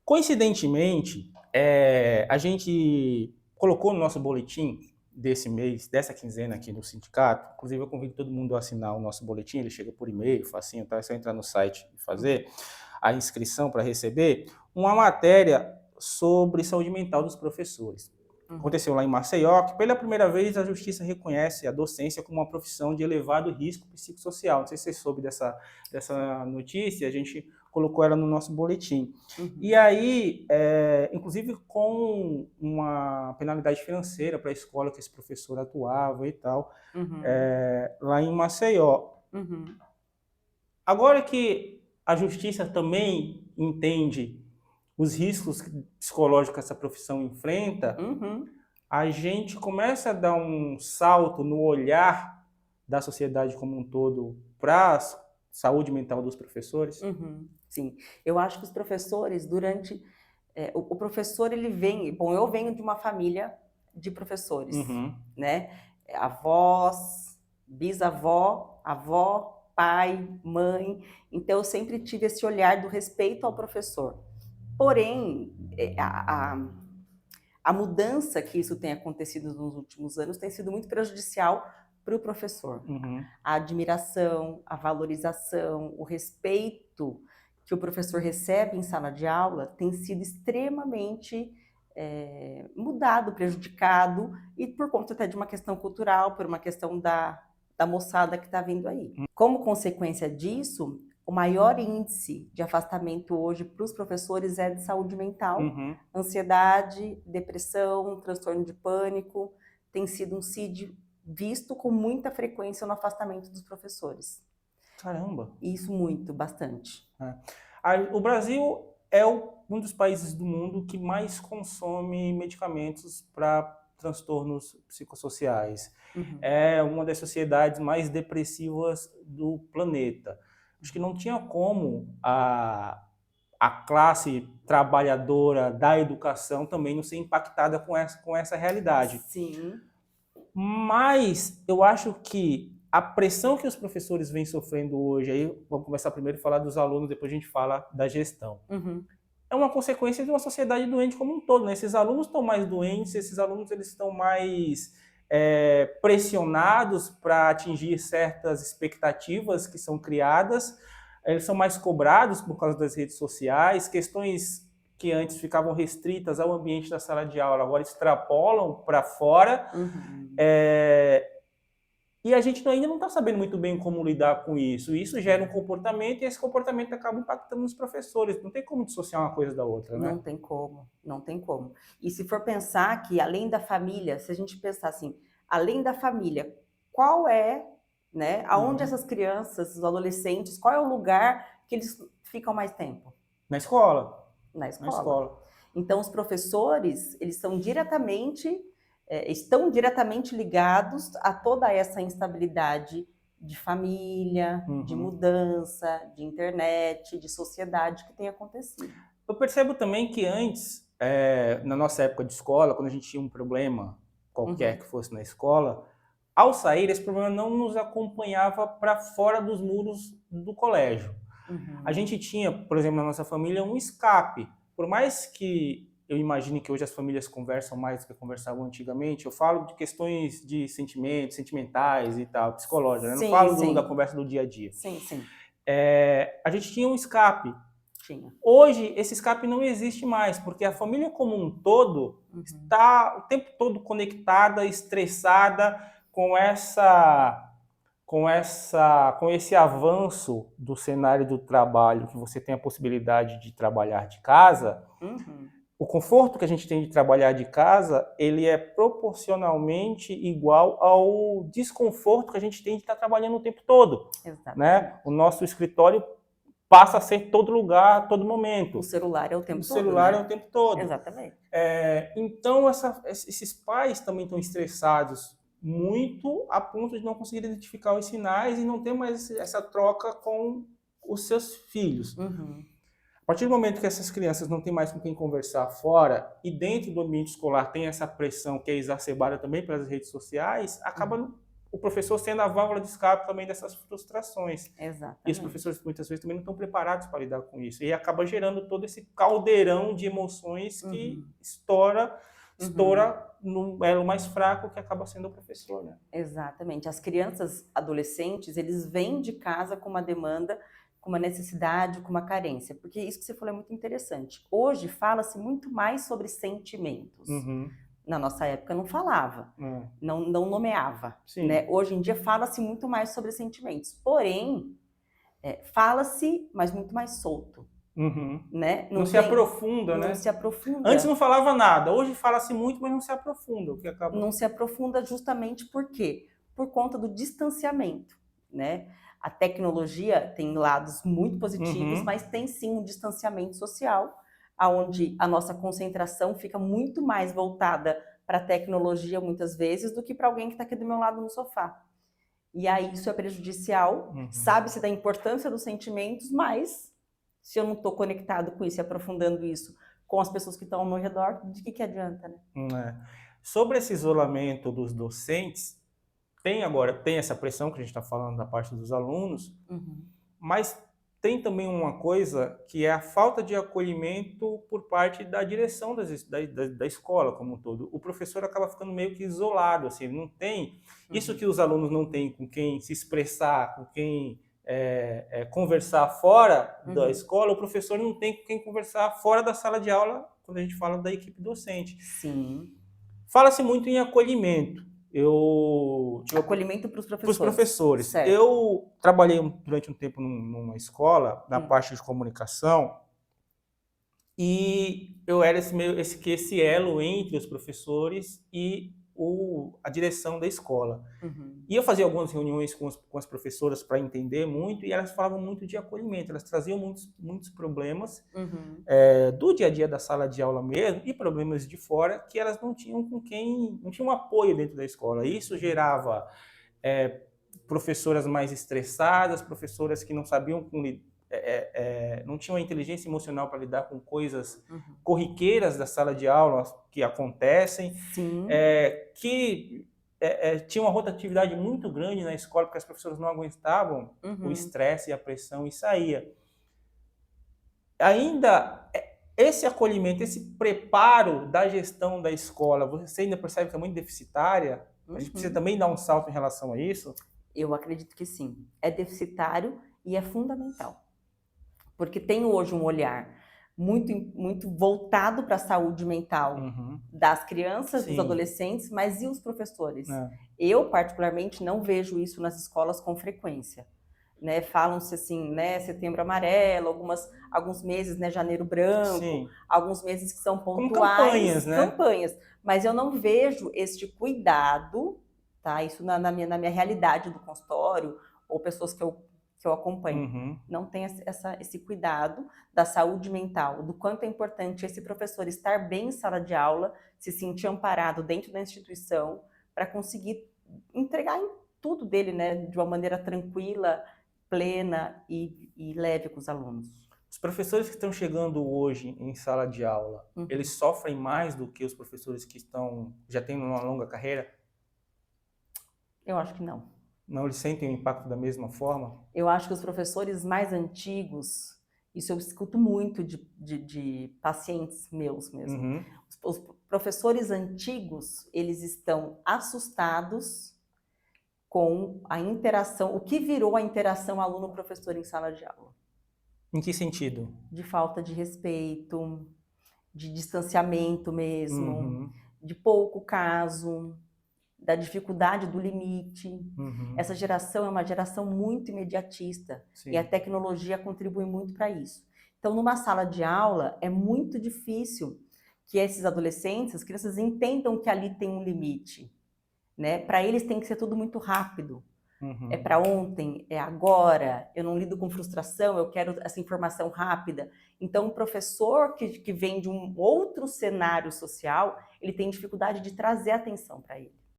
Coincidentemente, a gente colocou no nosso boletim desse mês, dessa quinzena aqui no sindicato, inclusive eu convido todo mundo a assinar o nosso boletim, ele chega por e-mail, facinho, tá? É só entrar no site e fazer a inscrição para receber, uma matéria sobre saúde mental dos professores. Aconteceu lá em Maceió, que pela primeira vez a justiça reconhece a docência como uma profissão de elevado risco psicossocial. Não sei se você soube dessa notícia, a gente colocou ela no nosso boletim. E aí, inclusive com uma penalidade financeira para a escola que esse professor atuava e tal, lá em Maceió. Agora que a justiça também entende os riscos psicológicos que essa profissão enfrenta, a gente começa a dar um salto no olhar da sociedade como um todo para a saúde mental dos professores? Sim, eu acho que os professores, o professor, ele vem... Bom, eu venho de uma família de professores, né? Avós, bisavó, avó, pai, mãe. Então, eu sempre tive esse olhar do respeito ao professor. Porém, a mudança que isso tem acontecido nos últimos anos tem sido muito prejudicial para o professor. A admiração, a valorização, o respeito que o professor recebe em sala de aula tem sido extremamente mudado, prejudicado, e por conta até de uma questão cultural, por uma questão da moçada que está vindo aí. Como consequência disso, o maior índice de afastamento hoje para os professores é de saúde mental, ansiedade, depressão, transtorno de pânico, tem sido um CID visto com muita frequência no afastamento dos professores. Caramba! Isso muito, bastante. O Brasil é um dos países do mundo que mais consome medicamentos para transtornos psicossociais. É uma das sociedades mais depressivas do planeta. Acho que não tinha como a classe trabalhadora da educação também não ser impactada com essa realidade. Sim. Mas eu acho que a pressão que os professores vêm sofrendo hoje, aí vamos começar primeiro a falar dos alunos, depois a gente fala da gestão. É uma consequência de uma sociedade doente como um todo, né? Esses alunos estão mais doentes, esses alunos eles estão mais pressionados para atingir certas expectativas que são criadas, eles são mais cobrados por causa das redes sociais, questões que antes ficavam restritas ao ambiente da sala de aula, agora extrapolam para fora. E a gente ainda não está sabendo muito bem como lidar com isso. Isso gera um comportamento e esse comportamento acaba impactando nos professores. Não tem como dissociar uma coisa da outra, né? Não tem como, não tem como. E se for pensar que além da família, se a gente pensar assim, além da família, qual é, né, aonde essas crianças, os adolescentes, qual é o lugar que eles ficam mais tempo? Na escola. Na escola. Então, os professores, eles estão diretamente ligados a toda essa instabilidade de família, de mudança, de internet, de sociedade que tem acontecido. Eu percebo também que antes, na nossa época de escola, quando a gente tinha um problema qualquer que fosse na escola, ao sair, esse problema não nos acompanhava para fora dos muros do colégio. A gente tinha, por exemplo, na nossa família, um escape. Por mais que eu imagine que hoje as famílias conversam mais do que conversavam antigamente, eu falo de questões de sentimentos, sentimentais e tal, psicológicas, né? Não falo da conversa do dia a dia. A gente tinha um escape. Hoje, esse escape não existe mais, porque a família como um todo está o tempo todo conectada, estressada com esse avanço do cenário do trabalho, que você tem a possibilidade de trabalhar de casa. O conforto que a gente tem de trabalhar de casa, ele é proporcionalmente igual ao desconforto que a gente tem de estar trabalhando o tempo todo. Né? O nosso escritório passa a ser todo lugar, a todo momento. O celular é o tempo todo. O celular é o tempo todo. Exatamente. Então, esses pais também estão estressados muito a ponto de não conseguir identificar os sinais e não ter mais essa troca com os seus filhos. A partir do momento que essas crianças não têm mais com quem conversar fora e dentro do ambiente escolar tem essa pressão que é exacerbada também pelas redes sociais, acaba o professor sendo a válvula de escape também dessas frustrações. Exatamente. E os professores, muitas vezes, também não estão preparados para lidar com isso. E acaba gerando todo esse caldeirão de emoções que estoura no elo mais fraco, que acaba sendo o professor, né? Exatamente. As crianças, adolescentes, eles vêm de casa com uma demanda, com uma necessidade, com uma carência. Porque isso que você falou é muito interessante. Hoje fala-se muito mais sobre sentimentos. Na nossa época não falava, não nomeava. Né? Hoje em dia fala-se muito mais sobre sentimentos. Porém, fala-se, mas muito mais solto. Né? Não se aprofunda, né? Não se aprofunda. Antes não falava nada, hoje fala-se muito, mas não se aprofunda. O que acaba... Não se aprofunda justamente por quê? Por conta do distanciamento, né? A tecnologia tem lados muito positivos, mas tem sim um distanciamento social, onde a nossa concentração fica muito mais voltada para a tecnologia, muitas vezes, do que para alguém que está aqui do meu lado no sofá. E aí isso é prejudicial, sabe-se da importância dos sentimentos, mas se eu não estou conectado com isso e aprofundando isso com as pessoas que estão ao meu redor, de que adianta, né? Sobre esse isolamento dos docentes, tem essa pressão que a gente está falando da parte dos alunos, mas tem também uma coisa que é a falta de acolhimento por parte da direção da escola como um todo. O professor acaba ficando meio que isolado, assim, ele não tem isso que os alunos não têm com quem se expressar, com quem conversar fora da escola, o professor não tem com quem conversar fora da sala de aula, quando a gente fala da equipe docente. Sim. Fala-se muito em acolhimento. Acolhimento para os professores. Para os professores. Certo. Eu trabalhei durante um tempo numa escola, na parte de comunicação, e eu era esse elo entre os professores e a direção da escola. E eu fazia algumas reuniões com as professoras para entender muito, e elas falavam muito de acolhimento, elas traziam muitos problemas do dia a dia da sala de aula mesmo, e problemas de fora, que elas não tinham não tinham apoio dentro da escola. Isso gerava professoras mais estressadas, professoras que não sabiam não tinham a inteligência emocional para lidar com coisas corriqueiras da sala de aula que acontecem, que tinha uma rotatividade muito grande na escola, porque as professoras não aguentavam o estresse e a pressão e saía. Ainda esse acolhimento, esse preparo da gestão da escola, você ainda percebe que é muito deficitária? A gente precisa também dar um salto em relação a isso? Eu acredito que sim. É deficitário e é fundamental. Porque tem hoje um olhar muito voltado para a saúde mental das crianças, dos adolescentes, mas e os professores? Eu, particularmente, não vejo isso nas escolas com frequência. Né? Falam-se assim, né, Setembro Amarelo, alguns meses, né, Janeiro Branco, alguns meses que são pontuais. Como campanhas, né? Campanhas. Mas eu não vejo este cuidado, tá? Isso na minha realidade do consultório, ou pessoas que eu acompanho. Não tem esse cuidado da saúde mental, do quanto é importante esse professor estar bem em sala de aula, se sentir amparado dentro da instituição, para conseguir entregar em tudo dele, né, de uma maneira tranquila, plena e leve com os alunos. Os professores que estão chegando hoje em sala de aula, eles sofrem mais do que os professores que já têm uma longa carreira? Eu acho que não. Não, eles sentem o impacto da mesma forma? Eu acho que os professores mais antigos, isso eu escuto muito de pacientes meus mesmo. Os professores antigos, eles estão assustados com a interação, o que virou a interação aluno-professor em sala de aula. Em que sentido? De falta de respeito, de distanciamento mesmo, de pouco caso, da dificuldade do limite. Essa geração é uma geração muito imediatista. Sim. E a tecnologia contribui muito para isso. Então, numa sala de aula, é muito difícil que esses adolescentes, as crianças, entendam que ali tem um limite. Né? Para eles tem que ser tudo muito rápido. É para ontem, é agora, eu não lido com frustração, eu quero essa informação rápida. Então, o professor que vem de um outro cenário social, ele tem dificuldade de trazer atenção para ele.